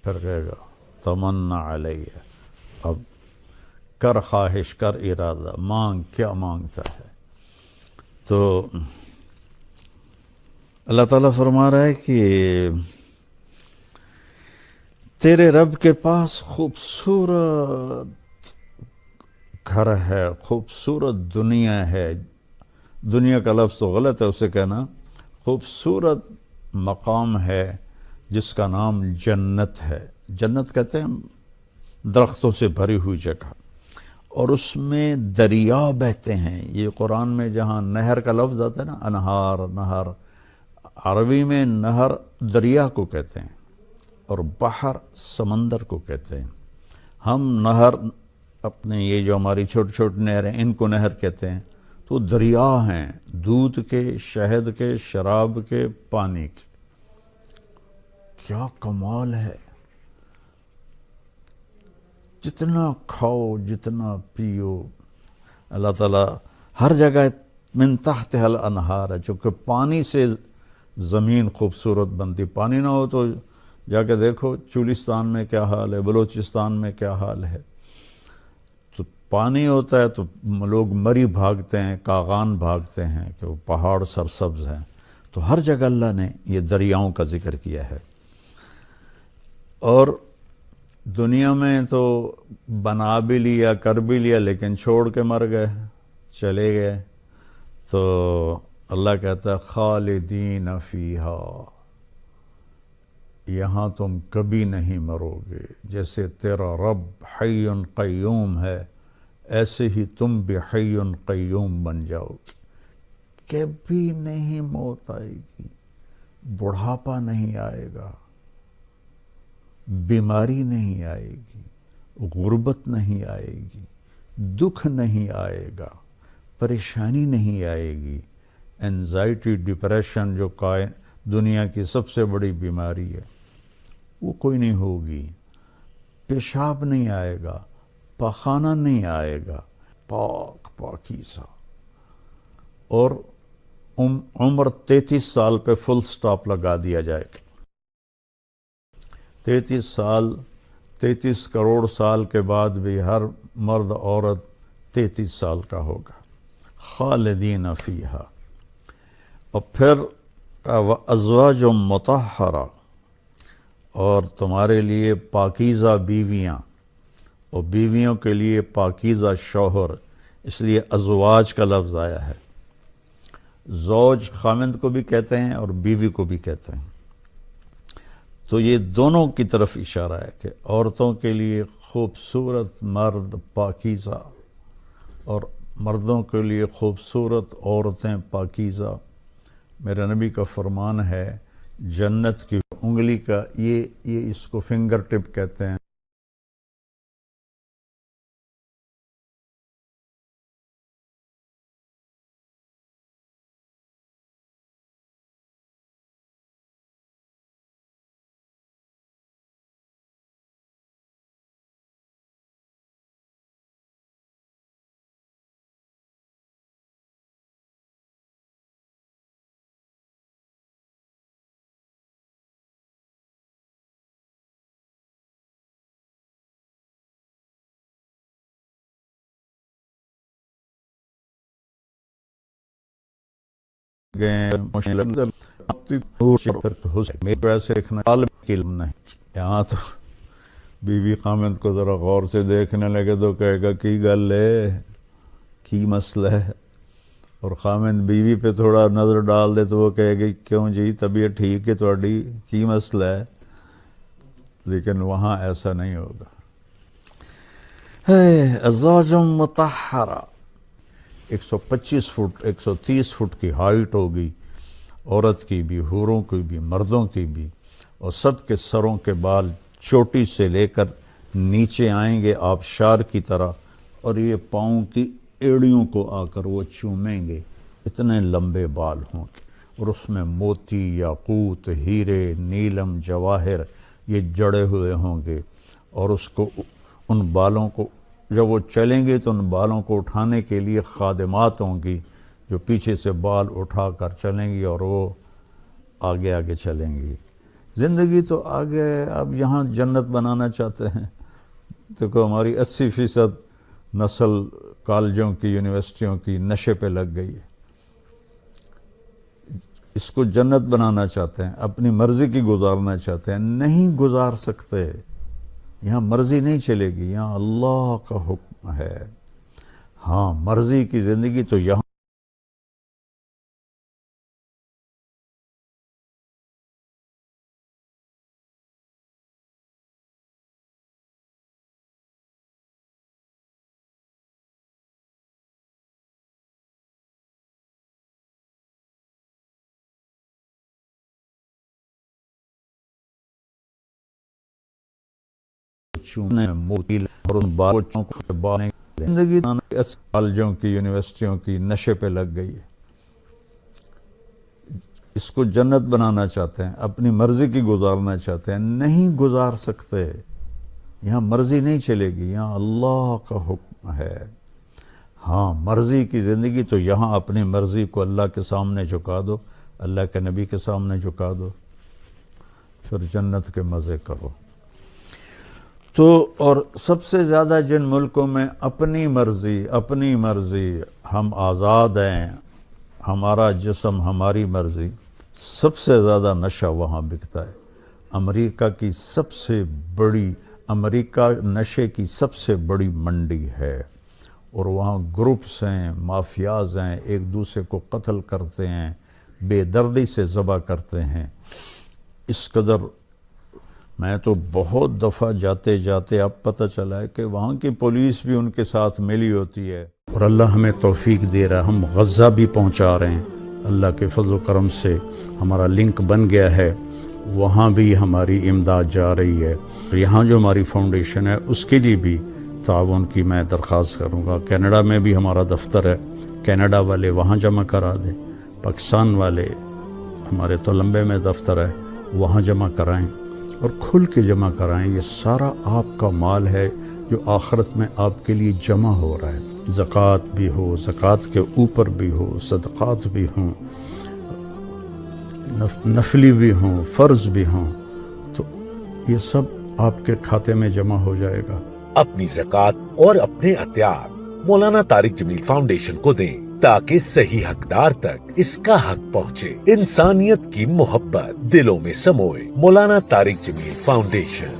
پھر کہے گا تمنا علیہ، اب کر خواہش، کر ارادہ، مانگ، کیا مانگتا ہے؟ تو اللہ تعالیٰ فرما رہا ہے کہ تیرے رب کے پاس خوبصورت گھر ہے، خوبصورت دنیا ہے. دنیا کا لفظ تو غلط ہے اسے کہنا، خوبصورت مقام ہے جس کا نام جنت ہے. جنت کہتے ہیں درختوں سے بھری ہوئی جگہ، اور اس میں دریا بہتے ہیں. یہ قرآن میں جہاں نہر کا لفظ آتا ہے نا، انہار، نہر، عربی میں نہر دریا کو کہتے ہیں اور بحر سمندر کو کہتے ہیں. ہم نہر اپنے یہ جو ہماری چھوٹی چھوٹی نہریں ان کو نہر کہتے ہیں، تو دریا ہیں دودھ کے، شہد کے، شراب کے، پانی کے. کیا کمال ہے! جتنا کھاؤ، جتنا پیو. اللہ تعالیٰ ہر جگہ من تحتها الانہار ہے، چونکہ پانی سے زمین خوبصورت بنتی. پانی نہ ہو تو جا کے دیکھو چولستان میں کیا حال ہے، بلوچستان میں کیا حال ہے. تو پانی ہوتا ہے تو لوگ مری بھاگتے ہیں، کاغان بھاگتے ہیں کہ وہ پہاڑ سرسبز ہیں. تو ہر جگہ اللہ نے یہ دریاؤں کا ذکر کیا ہے. اور دنیا میں تو بنا بھی لیا، کر بھی لیا، لیکن چھوڑ کے مر گئے، چلے گئے. تو اللہ کہتا ہے خالدین فیہا، یہاں تم کبھی نہیں مرو گے. جیسے تیرا رب حی قیوم ہے، ایسے ہی تم بھی حی قیوم بن جاؤ گے. کبھی نہیں موت آئے گی، بڑھاپا نہیں آئے گا، بیماری نہیں آئے گی، غربت نہیں آئے گی، دکھ نہیں آئے گا، پریشانی نہیں آئے گی. انزائٹی، ڈپریشن جو دنیا کی سب سے بڑی بیماری ہے، وہ کوئی نہیں ہوگی. پیشاب نہیں آئے گا، پاخانہ نہیں آئے گا، پاک پاکیزہ. اور عمر 33 سال پہ فل سٹاپ لگا دیا جائے گا. 33 سال، 33 کروڑ سال کے بعد بھی ہر مرد عورت 33 سال کا ہوگا. خالدین فیہا. اور پھر ازواج مطہرہ، اور تمہارے لیے پاکیزہ بیویاں، اور بیویوں کے لیے پاکیزہ شوہر. اس لیے ازواج کا لفظ آیا ہے. زوج خامند کو بھی کہتے ہیں اور بیوی کو بھی کہتے ہیں. تو یہ دونوں کی طرف اشارہ ہے کہ عورتوں کے لیے خوبصورت مرد پاکیزہ، اور مردوں کے لیے خوبصورت عورتیں پاکیزہ. میرے نبی کا فرمان ہے جنت کی انگلی کا، یہ اس کو فنگر ٹپ کہتے ہیں. یہاں تو بیوی خامند کو ذرا غور سے دیکھنے لگے تو کہے گا کی گل ہے، کی مسئلہ ہے. اور خامند بیوی پہ تھوڑا نظر ڈال دے تو وہ کہے گی کیوں جی طبیعت ٹھیک ہے تھوڑی، کی مسئلہ ہے. لیکن وہاں ایسا نہیں ہوگا. ازواج مطہرہ. 125 فٹ، 130 فٹ کی ہائٹ ہوگی عورت کی بھی، حوروں کی بھی، مردوں کی بھی. اور سب کے سروں کے بال چوٹی سے لے کر نیچے آئیں گے آبشار کی طرح، اور یہ پاؤں کی ایڑیوں کو آ کر وہ چومیں گے. اتنے لمبے بال ہوں گے، اور اس میں موتی، یاقوت، ہیرے، نیلم، جواہر یہ جڑے ہوئے ہوں گے. اور اس کو، ان بالوں کو جب وہ چلیں گے تو ان بالوں کو اٹھانے کے لیے خادمات ہوں گی جو پیچھے سے بال اٹھا کر چلیں گی اور وہ آگے آگے چلیں گی. زندگی تو آگے ہے، اب یہاں جنت بنانا چاہتے ہیں. دیکھو ہماری 80% نسل کالجوں کی، یونیورسٹیوں کی نشے پہ لگ گئی ہے. اس کو جنت بنانا چاہتے ہیں، اپنی مرضی کی گزارنا چاہتے ہیں، نہیں گزار سکتے. یہاں مرضی نہیں چلے گی، یہاں اللہ کا حکم ہے. ہاں مرضی کی زندگی تو یہاں چونے موتیل اور ان بچوں کو بانے زندگی کالجوں کی، یونیورسٹیوں کی نشے پہ لگ گئی ہے. اس کو جنت بنانا چاہتے ہیں، اپنی مرضی کی گزارنا چاہتے ہیں، نہیں گزار سکتے. یہاں مرضی نہیں چلے گی، یہاں اللہ کا حکم ہے. ہاں مرضی کی زندگی تو یہاں اپنی مرضی کو اللہ کے سامنے جھکا دو، اللہ کے نبی کے سامنے جھکا دو، پھر جنت کے مزے کرو. تو اور سب سے زیادہ جن ملکوں میں اپنی مرضی ہم آزاد ہیں، ہمارا جسم ہماری مرضی، سب سے زیادہ نشہ وہاں بکتا ہے. امریکہ نشے کی سب سے بڑی منڈی ہے، اور وہاں گروپس ہیں، مافیاز ہیں، ایک دوسرے کو قتل کرتے ہیں، بے دردی سے ذبح کرتے ہیں. اس قدر میں تو بہت دفعہ جاتے جاتے اب پتہ چلا ہے کہ وہاں کی پولیس بھی ان کے ساتھ ملی ہوتی ہے. اور اللہ ہمیں توفیق دے رہا، ہم غزہ بھی پہنچا رہے ہیں. اللہ کے فضل و کرم سے ہمارا لنک بن گیا ہے، وہاں بھی ہماری امداد جا رہی ہے. یہاں جو ہماری فاؤنڈیشن ہے اس کے لیے بھی تعاون کی میں درخواست کروں گا. کینیڈا میں بھی ہمارا دفتر ہے، کینیڈا والے وہاں جمع کرا دیں. پاکستان والے ہمارے تولمبے میں دفتر ہے، وہاں جمع کرائیں اور کھل کے جمع کرائیں. یہ سارا آپ کا مال ہے جو آخرت میں آپ کے لیے جمع ہو رہا ہے. زکوٰۃ بھی ہو، زکوٰۃ کے اوپر بھی ہو، صدقات بھی ہوں، نفلی بھی ہوں، فرض بھی ہوں، تو یہ سب آپ کے کھاتے میں جمع ہو جائے گا. اپنی زکوٰۃ اور اپنے عطیات مولانا طارق جمیل فاؤنڈیشن کو دیں تاکہ صحیح حقدار تک اس کا حق پہنچے. انسانیت کی محبت دلوں میں سموئے. مولانا طارق جمیل فاؤنڈیشن.